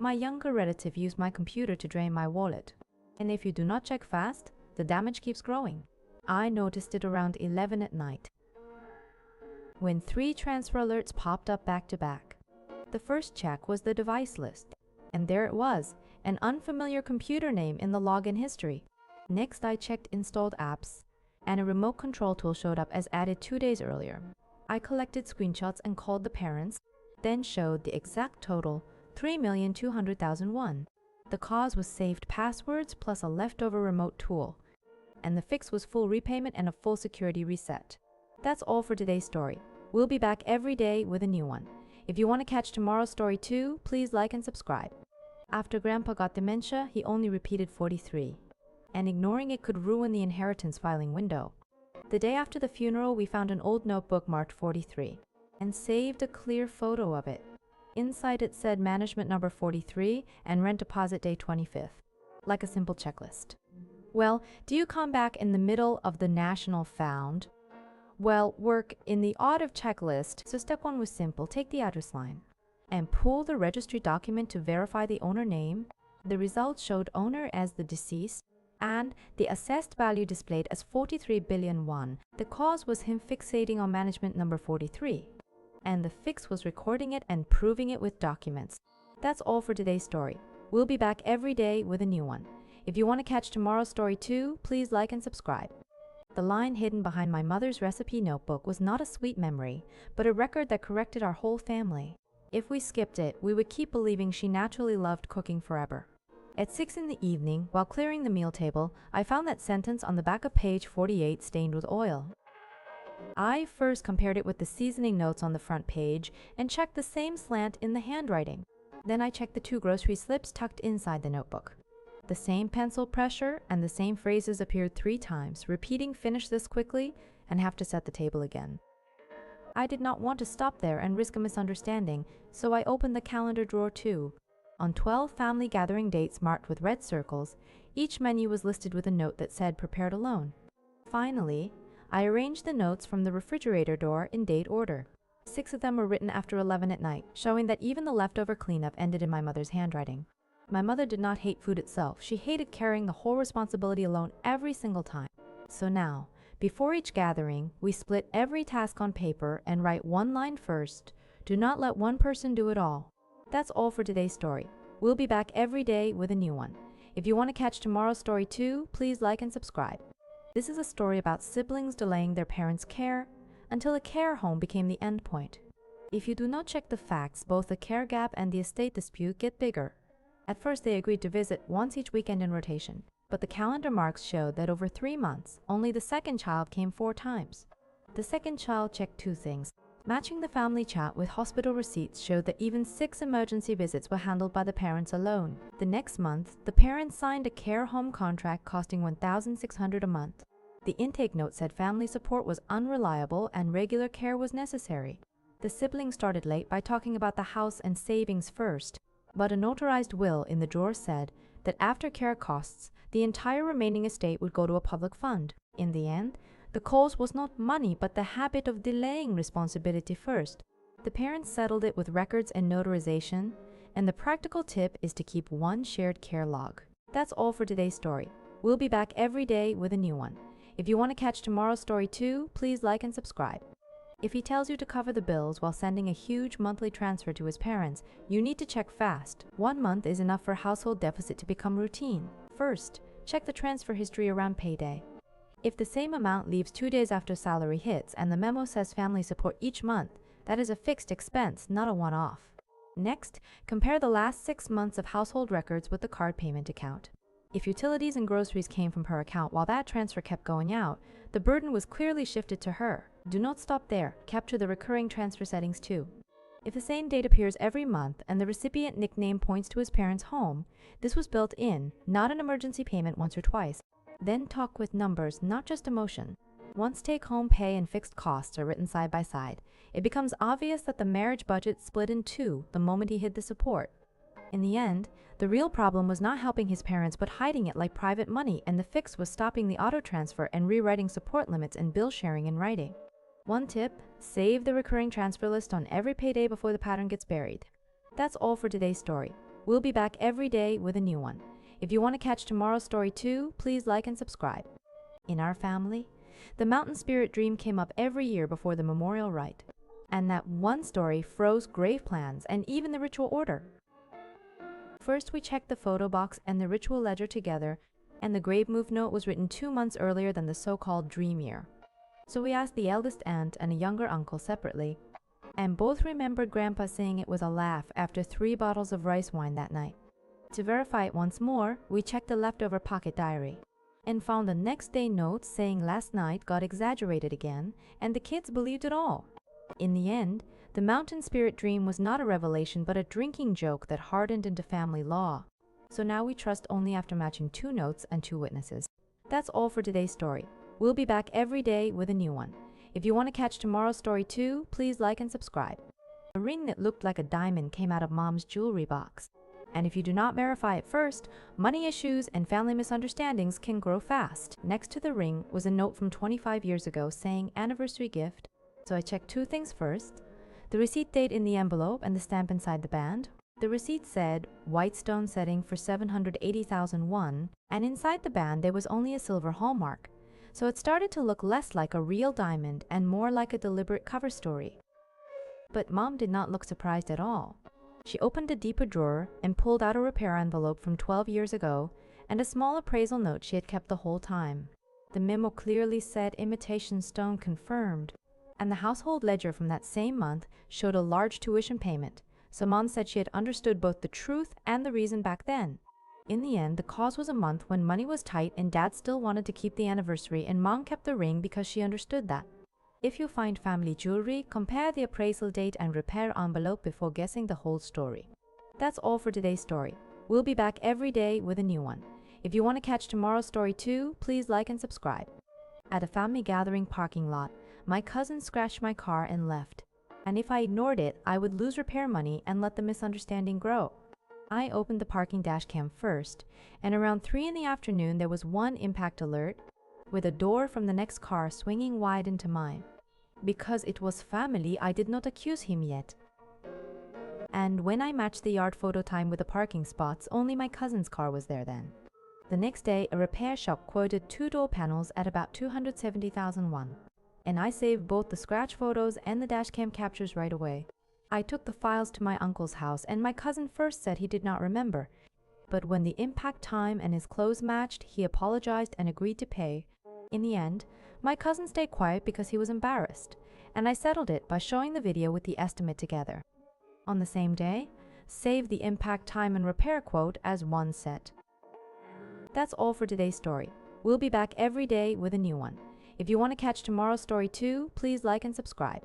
My younger relative used my computer to drain my wallet. And if you do not check fast, the damage keeps growing. I noticed it around 11 at night, when 3 transfer alerts popped up back to back. The first check was the device list, and there it was, an unfamiliar computer name in the login history. Next, I checked installed apps, and a remote control tool showed up as added 2 days earlier. I collected screenshots and called the parents, then showed the exact total, 3,200,000 won. The cause was saved passwords plus a leftover remote tool, and the fix was full repayment and a full security reset. That's all for today's story. We'll be back every day with a new one. If you want to catch tomorrow's story too, please like and subscribe. After Grandpa got dementia, he only repeated 43, and ignoring it could ruin the inheritance filing window. The day after the funeral, we found an old notebook marked 43 and saved a clear photo of it. Inside it said management number 43 and rent deposit day 25th, like a simple checklist. Well, do you come back in the middle of the national found? Well, work in the odd of checklist. So step 1 was simple. Take the address line and pull the registry document to verify the owner name. The results showed owner as the deceased and the assessed value displayed as 43 billion won. The cause was him fixating on management number 43, and the fix was recording it and proving it with documents. That's all for today's story. We'll be back every day with a new one. If you want to catch tomorrow's story too, please like and subscribe. The line hidden behind my mother's recipe notebook was not a sweet memory, but a record that corrected our whole family. If we skipped it, we would keep believing she naturally loved cooking forever. At 6 in the evening, while clearing the meal table, I found that sentence on the back of page 48 stained with oil. I first compared it with the seasoning notes on the front page and checked the same slant in the handwriting. Then I checked the 2 grocery slips tucked inside the notebook. The same pencil pressure and the same phrases appeared 3 times, repeating "finish this quickly" and "have to set the table again." I did not want to stop there and risk a misunderstanding, so I opened the calendar drawer too. On 12 family gathering dates marked with red circles, each menu was listed with a note that said "prepared alone." Finally, I arranged the notes from the refrigerator door in date order. 6 of them were written after 11 at night, showing that even the leftover cleanup ended in my mother's handwriting. My mother did not hate food itself. She hated carrying the whole responsibility alone every single time. So now, before each gathering, we split every task on paper and write 1 line first. Do not let one person do it all. That's all for today's story. We'll be back every day with a new one. If you want to catch tomorrow's story too, please like and subscribe. This is a story about siblings delaying their parents' care until a care home became the end point. If you do not check the facts, both the care gap and the estate dispute get bigger. At first, they agreed to visit once each weekend in rotation, but the calendar marks showed that over 3 months, only the second child came 4 times. The second child checked 2 things. Matching the family chat with hospital receipts showed that even 6 emergency visits were handled by the parents alone. The next month, the parents signed a care home contract costing 1,600 a month. The intake note said family support was unreliable and regular care was necessary. The siblings started late by talking about the house and savings first, but a notarized will in the drawer said that after care costs, the entire remaining estate would go to a public fund. In the end, the cause was not money but the habit of delaying responsibility first. The parents settled it with records and notarization, and the practical tip is to keep 1 shared care log. That's all for today's story. We'll be back every day with a new one. If you want to catch tomorrow's story too, please like and subscribe. If he tells you to cover the bills while sending a huge monthly transfer to his parents, you need to check fast. 1 month is enough for household deficit to become routine. First, check the transfer history around payday. If the same amount leaves 2 days after salary hits and the memo says family support each month, that is a fixed expense, not a one-off. Next, compare the last 6 months of household records with the card payment account. If utilities and groceries came from her account while that transfer kept going out, the burden was clearly shifted to her. Do not stop there. Capture the recurring transfer settings too. If the same date appears every month and the recipient nickname points to his parents' home, this was built in, not an emergency payment once or twice. Then talk with numbers, not just emotion. Once take-home pay and fixed costs are written side by side, it becomes obvious that the marriage budget split in 2 the moment he hid the support. In the end, the real problem was not helping his parents but hiding it like private money, and the fix was stopping the auto transfer and rewriting support limits and bill sharing in writing. 1 tip, save the recurring transfer list on every payday before the pattern gets buried. That's all for today's story. We'll be back every day with a new one. If you want to catch tomorrow's story too, please like and subscribe. In our family, the mountain spirit dream came up every year before the memorial rite, and that one story froze grave plans and even the ritual order. First, we checked the photo box and the ritual ledger together, and the grave move note was written 2 months earlier than the so-called dream year. So we asked the eldest aunt and a younger uncle separately, and both remembered Grandpa saying it was a laugh after 3 bottles of rice wine that night. To verify it once more, we checked the leftover pocket diary and found the next day notes saying last night got exaggerated again, and the kids believed it all. In the end, the mountain spirit dream was not a revelation but a drinking joke that hardened into family law. So now we trust only after matching 2 notes and 2 witnesses. That's all for today's story. We'll be back every day with a new one. If you want to catch tomorrow's story too, please like and subscribe. A ring that looked like a diamond came out of Mom's jewelry box. And if you do not verify it first, money issues and family misunderstandings can grow fast. Next to the ring was a note from 25 years ago saying anniversary gift. So I checked 2 things first: the receipt date in the envelope and the stamp inside the band. The receipt said white stone setting for 780,001, and inside the band there was only a silver hallmark. So it started to look less like a real diamond and more like a deliberate cover story. But Mom did not look surprised at all. She opened a deeper drawer and pulled out a repair envelope from 12 years ago and a small appraisal note she had kept the whole time. The memo clearly said imitation stone confirmed, and the household ledger from that same month showed a large tuition payment, so Mom said she had understood both the truth and the reason back then. In the end, the cause was a month when money was tight and Dad still wanted to keep the anniversary, and Mom kept the ring because she understood that. If you find family jewelry, compare the appraisal date and repair envelope before guessing the whole story. That's all for today's story. We'll be back every day with a new one. If you want to catch tomorrow's story too, please like and subscribe. At a family gathering parking lot, my cousin scratched my car and left. And if I ignored it, I would lose repair money and let the misunderstanding grow. I opened the parking dash cam first, and around 3 in the afternoon there was one impact alert, with a door from the next car swinging wide into mine. Because it was family, I did not accuse him yet. And when I matched the yard photo time with the parking spots, only my cousin's car was there then. The next day, a repair shop quoted 2 door panels at about 270,001. And I saved both the scratch photos and the dashcam captures right away. I took the files to my uncle's house, and my cousin first said he did not remember. But when the impact time and his clothes matched, he apologized and agreed to pay. In the end, my cousin stayed quiet because he was embarrassed, and I settled it by showing the video with the estimate together. On the same day, saved the impact time and repair quote as one set. That's all for today's story. We'll be back every day with a new one. If you want to catch tomorrow's story too, please like and subscribe.